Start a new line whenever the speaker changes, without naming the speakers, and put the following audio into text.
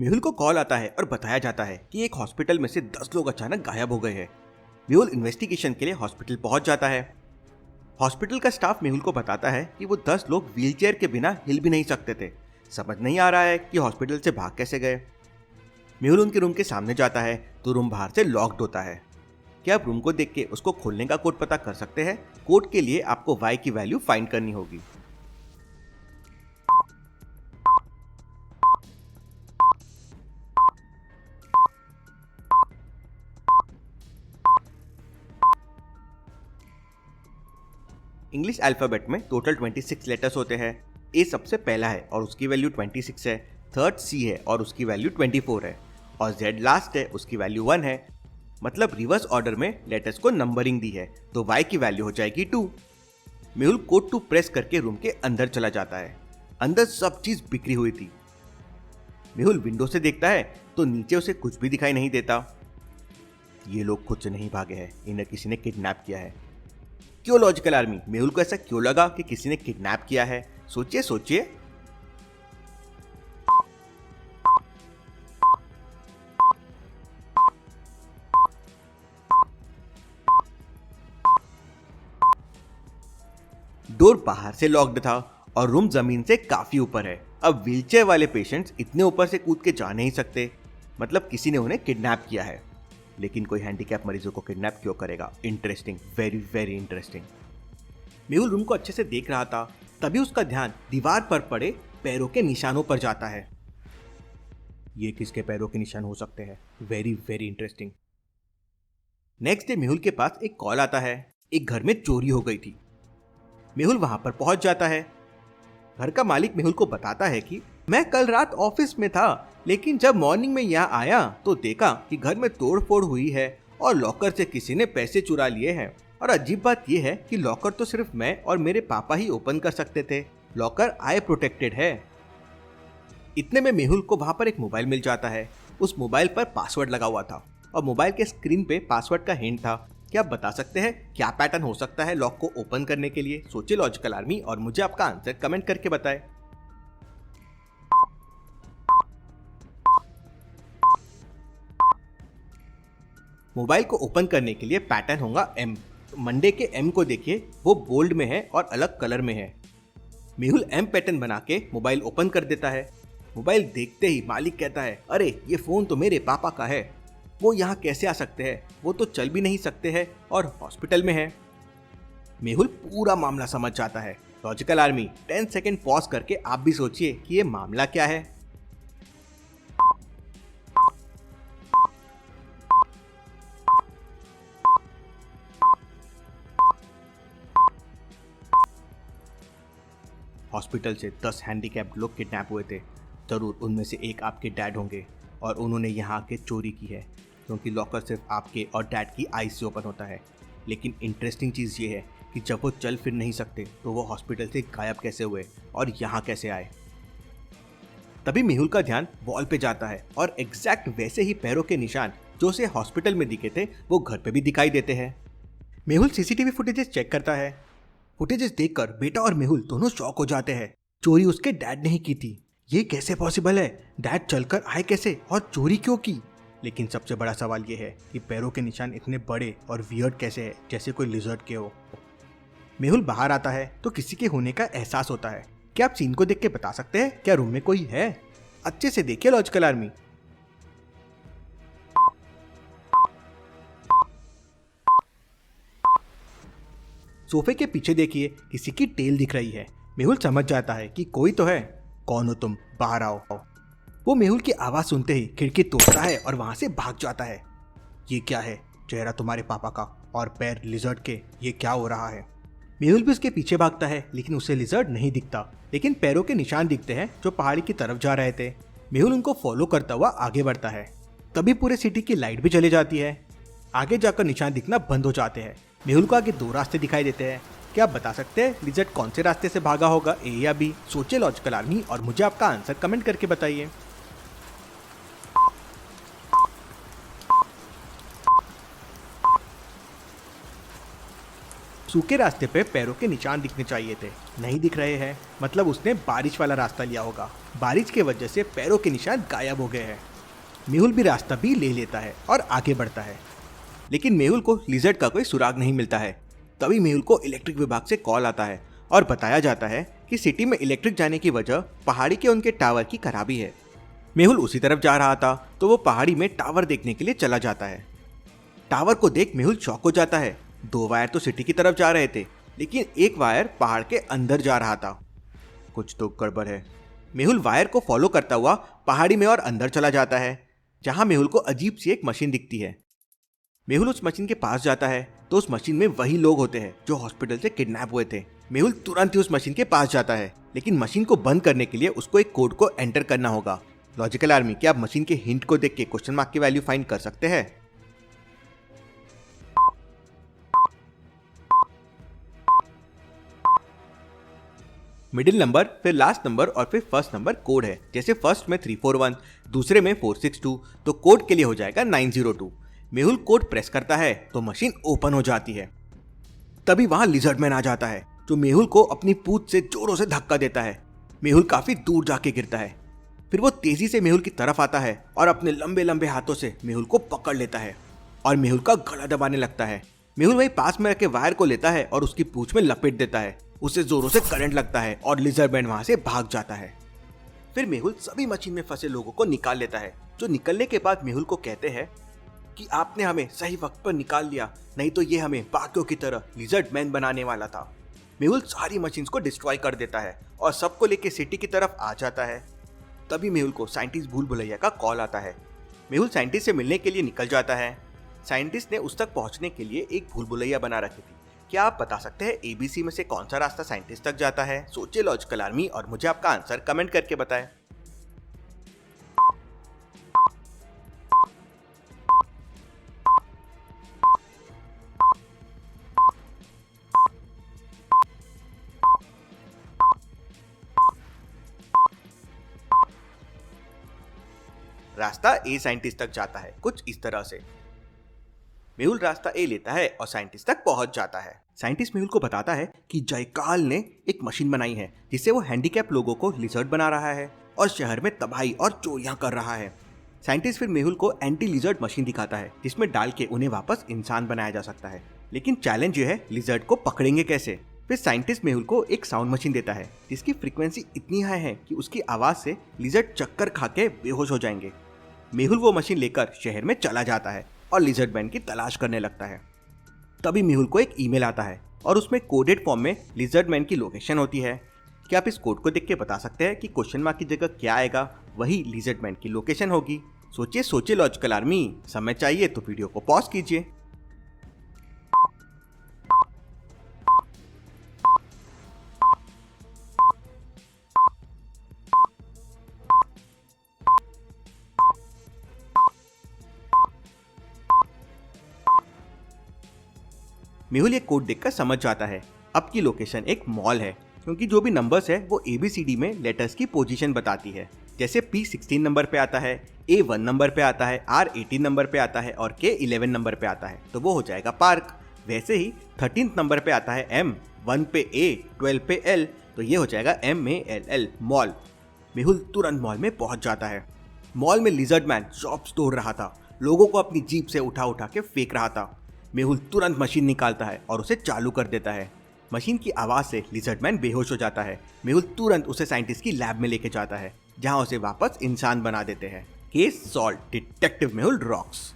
मेहुल को कॉल आता है और बताया जाता है कि एक हॉस्पिटल में से 10 लोग अचानक गायब हो गए हैं। मेहुल इन्वेस्टिगेशन के लिए हॉस्पिटल पहुंच जाता है। हॉस्पिटल का स्टाफ मेहुल को बताता है कि वो 10 लोग व्हीलचेयर के बिना हिल भी नहीं सकते थे। समझ नहीं आ रहा है कि हॉस्पिटल से भाग कैसे गए। मेहुल उनके रूम के सामने जाता है तो रूम बाहर से लॉक्ड होता है। क्या आप रूम को देख के उसको खोलने का कोड पता कर सकते हैं? कोड के लिए आपको Y की वैल्यू फाइंड करनी होगी। इंग्लिश अल्फाबेट में टोटल 26 लेटर्स होते हैं। ए सबसे पहला है और उसकी वैल्यू 26 है। थर्ड सी है और उसकी वैल्यू 24 है। और जेड लास्ट है, उसकी वैल्यू 1 है। मतलब रिवर्स ऑर्डर में लेटर्स को नंबरिंग दी है तो वाई की वैल्यू हो जाएगी 2। मेहुल कोड 2 प्रेस करके रूम के अंदर चला जाता है। अंदर सब चीज बिखरी हुई थी। मेहुल विंडो से देखता है तो नीचे उसे कुछ भी दिखाई नहीं देता। ये लोग खुद से नहीं भागे हैं, इन्हें किसी ने किडनैप किया है। क्यों लॉजिकल आर्मी? मेहुल को ऐसा क्यों लगा कि किसी ने किडनैप किया है? सोचिए सोचिए। डोर बाहर से लॉक्ड था और रूम जमीन से काफी ऊपर है। अब व्हीलचेयर वाले पेशेंट्स इतने ऊपर से कूद के जा नहीं सकते। मतलब किसी ने उन्हें किडनैप किया है। लेकिन कोई हैंडीकैप मरीजों को किडनैप क्यों करेगा? Interesting, very very interesting. Mehul room को अच्छे से देख रहा था, तभी उसका ध्यान दीवार पर पड़े पैरों के निशानों पर जाता है। ये किसके पैरों के निशान हो सकते हैं? Very very interesting. Next day Mehul के पास एक कॉल आता है। एक घर में चोरी हो गई थी। मेहुल वहां पर पहुंच जाता है। घर का मालिक मेहुल को बताता है कि मैं कल रात ऑफिस में था, लेकिन जब मॉर्निंग में यहाँ आया तो देखा कि घर में तोड़फोड़ हुई है और लॉकर से किसी ने पैसे चुरा लिए हैं। और अजीब बात यह है कि लॉकर तो सिर्फ मैं और मेरे पापा ही ओपन कर सकते थे। लॉकर आई प्रोटेक्टेड है। इतने में मेहुल को वहां पर एक मोबाइल मिल जाता है। उस मोबाइल पर पासवर्ड लगा हुआ था और मोबाइल के स्क्रीन पे पासवर्ड का हिंट था। क्या आप बता सकते हैं क्या पैटर्न हो सकता है लॉक को ओपन करने के लिए? सोचिए लॉजिकल आर्मी और मुझे आपका आंसर कमेंट करके बताएं। मोबाइल को ओपन करने के लिए पैटर्न होगा M। मंडे के M को देखिए, वो बोल्ड में है और अलग कलर में है। मेहुल M पैटर्न बना के मोबाइल ओपन कर देता है। मोबाइल देखते ही मालिक कहता है, अरे ये फोन तो मेरे पापा का है। वो यहाँ कैसे आ सकते हैं? वो तो चल भी नहीं सकते हैं और हॉस्पिटल में है। मेहुल पूरा मामला समझ जाता है। लॉजिकल आर्मी 10 सेकंड पॉज करके आप भी सोचिए कि ये मामला क्या है। हॉस्पिटल से 10 हैंडीकैप्ड लोग किडनैप हुए थे। जरूर उनमें से एक आपके डैड होंगे और उन्होंने यहाँ आके चोरी की है, क्योंकि लॉकर सिर्फ आपके और डैड की आईज से ओपन होता है। लेकिन इंटरेस्टिंग चीज़ ये है कि जब वो चल फिर नहीं सकते तो वो हॉस्पिटल से गायब कैसे हुए और यहाँ कैसे आए। तभी मेहुल का ध्यान वॉल पे जाता है और एग्जैक्ट वैसे ही पैरों के निशान जो उसे हॉस्पिटल में दिखे थे वो घर पे भी दिखाई देते हैं। मेहुल सीसीटीवी फुटेजेस चेक करता है। फुटेजेस देखकर बेटा और मेहुल दोनों शॉक हो जाते हैं। चोरी उसके डैड ने ही की थी। ये कैसे पॉसिबल है? डैड चलकर आए कैसे और चोरी क्यों की? लेकिन सबसे बड़ा सवाल ये है कि पैरों के निशान इतने बड़े और वियर्ड कैसे है, जैसे कोई लिजर्ड के हो। मेहुल बाहर आता है तो किसी के होने का एहसास होता है। क्या आप सीन को देख के बता सकते हैं क्या रूम में कोई है? अच्छे से देखिए लॉजिकल आर्मी। सोफे के पीछे देखिए, किसी की टेल दिख रही है। मेहुल समझ जाता है कि कोई तो है। कौन हो तुम? बाहर आओ। वो मेहुल की आवाज सुनते ही खिड़की तोड़ता है और वहां से भाग जाता है। ये क्या है? चेहरा तुम्हारे पापा का और पैर लिजर्ड के। ये क्या हो रहा है? मेहुल भी उसके पीछे भागता है, लेकिन उसे लिजर्ड नहीं दिखता। लेकिन पैरों के निशान दिखते हैं जो पहाड़ी की तरफ जा रहे थे। मेहुल उनको फॉलो करता हुआ आगे बढ़ता है। तभी पूरे सिटी की लाइट भी चली जाती है। आगे जाकर निशान दिखना बंद हो जाते हैं। मेहुल को आगे 2 रास्ते दिखाई देते हैं। क्या आप बता सकते हैं लिजर्ड कौन से रास्ते से भागा होगा, ए या बी? सोचिए लॉजिकल आर्मी और मुझे आपका आंसर कमेंट करके बताइए।
सूखे रास्ते पे पैरों के निशान दिखने चाहिए थे, नहीं दिख रहे हैं, मतलब उसने बारिश वाला रास्ता लिया होगा। बारिश की वजह से पैरों के निशान गायब हो गए हैं। मेहुल भी रास्ता भी ले लेता है और आगे बढ़ता है,
लेकिन मेहुल को लिजर्ड का कोई सुराग नहीं मिलता है। तभी मेहुल को इलेक्ट्रिक विभाग से कॉल आता है और बताया जाता है कि सिटी में इलेक्ट्रिक जाने की वजह पहाड़ी के उनके टावर की खराबी है। मेहुल उसी तरफ जा रहा था तो वो पहाड़ी में टावर देखने के लिए चला जाता है। टावर को देख मेहुल शॉक हो जाता है। 2 वायर तो सिटी की तरफ जा रहे थे, लेकिन एक वायर पहाड़ के अंदर जा रहा था। कुछ तो गड़बड़ है। मेहुल वायर को फॉलो करता हुआ पहाड़ी में और अंदर चला जाता है, जहां मेहुल को अजीब सी एक मशीन दिखती है। मेहुल उस मशीन के पास जाता है तो उस मशीन में वही लोग होते हैं जो हॉस्पिटल से किडनैप हुए थे। मेहुल तुरंत ही उस मशीन के पास जाता है, लेकिन मशीन को बंद करने के लिए उसको एक कोड को एंटर करना होगा। लॉजिकल आर्मी, क्या आप मशीन के हिंट को देख के क्वेश्चन मार्क की वैल्यू फाइंड कर सकते हैं? मिडिल नंबर, फिर लास्ट नंबर और फिर फर्स्ट नंबर कोड है। जैसे फर्स्ट में 341, दूसरे में 462, तो कोड के लिए हो जाएगा 902। मेहुल कोड प्रेस करता है तो मशीन ओपन हो जाती है। तभी वहां लिजर्डमैन आ जाता है, जो मेहुल को अपनी पूंछ से जोरों से धक्का देता है। मेहुल काफी दूर जाके गिरता है। फिर वो तेजी से मेहुल की तरफ आता है और अपने लंबे लंबे हाथों से मेहुल को पकड़ लेता है और मेहुल का गला दबाने लगता है। मेहुल वही पास में रखे वायर को लेता है और उसकी पूंछ में लपेट देता है। उसे जोरों से करंट लगता है और लिजर्डमैन वहां से भाग जाता है। फिर मेहुल सभी मशीन में फंसे लोगों को निकाल लेता है, जो निकलने के बाद मेहुल को कहते हैं कि आपने हमें सही वक्त पर निकाल लिया, नहीं तो ये हमें बाकियों की तरह लिजर्डमैन बनाने वाला था। मेहुल सारी मशीन्स को डिस्ट्रॉय कर देता है और सबको लेके सिटी की तरफ आ जाता है। तभी मेहुल को साइंटिस्ट भूल भुलैया का कॉल आता है। मेहुल साइंटिस्ट से मिलने के लिए निकल जाता है। साइंटिस्ट ने उस तक पहुंचने के लिए एक भूल भुलैया बना रखी थी। क्या आप बता सकते हैं ABC में से कौन सा रास्ता साइंटिस्ट तक जाता है? सोचिए लॉजिकल आर्मी और मुझे आपका आंसर कमेंट करके बताएं। रास्ता A साइंटिस्ट तक जाता है कुछ इस तरह से। मेहुल रास्ता A लेता है और साइंटिस्ट तक पहुंच जाता है। साइंटिस्ट मेहुल को बताता है कि जयकाल ने एक मशीन बनाई है जिससे वो हैंडीकैप लोगों को लिजर्ड बना रहा है और शहर में तबाही और चोरियां कर रहा है। साइंटिस्ट फिर मेहुल को एंटी लिजर्ड मशीन दिखाता है जिसमें डाल के उन्हें वापस इंसान बनाया जा सकता है, लेकिन चैलेंज ये है लिजर्ड को पकड़ेंगे कैसे। फिर साइंटिस्ट मेहुल को एक साउंड मशीन देता है जिसकी फ्रीक्वेंसी इतनी हाई है कि उसकी आवाज से लिजर्ड चक्कर खा के बेहोश हो जाएंगे। मेहुल वो मशीन लेकर शहर में चला जाता है और लिजर्डमैन की तलाश करने लगता है। तभी मेहुल को एक ईमेल आता है और उसमें कोडेड फॉर्म में लिजर्डमैन की लोकेशन होती है। क्या आप इस कोड को देख के बता सकते हैं कि क्वेश्चन मार्क की जगह क्या आएगा? वही लिजर्डमैन की लोकेशन होगी। सोचिए सोचिए लॉजिकल आर्मी, समय चाहिए तो वीडियो को पॉज कीजिए। मेहुल ये कोड देखकर समझ जाता है अब की लोकेशन एक मॉल है, क्योंकि जो भी नंबर्स है वो ABCD में लेटर्स की पोजीशन बताती है। जैसे P16 नंबर पे आता है, A1 नंबर पे आता है, R18 नंबर पे आता है और K11 नंबर पे आता है, तो वो हो जाएगा पार्क। वैसे ही 13 नंबर पे आता है M, 1 पे A, 12 पे L, तो ये हो जाएगा MALL मॉल। मेहुल तुरंत मॉल में पहुंच जाता है। मॉल में लिजर्डमैन शॉप्स तोड़ रहा था, लोगों को अपनी जीप से उठा उठा के फेंक रहा था। मेहुल तुरंत मशीन निकालता है और उसे चालू कर देता है। मशीन की आवाज से लिजर्डमैन बेहोश हो जाता है। मेहुल तुरंत उसे साइंटिस्ट की लैब में लेके जाता है, जहां उसे वापस इंसान बना देते हैं। Case solve, detective Mehul rocks.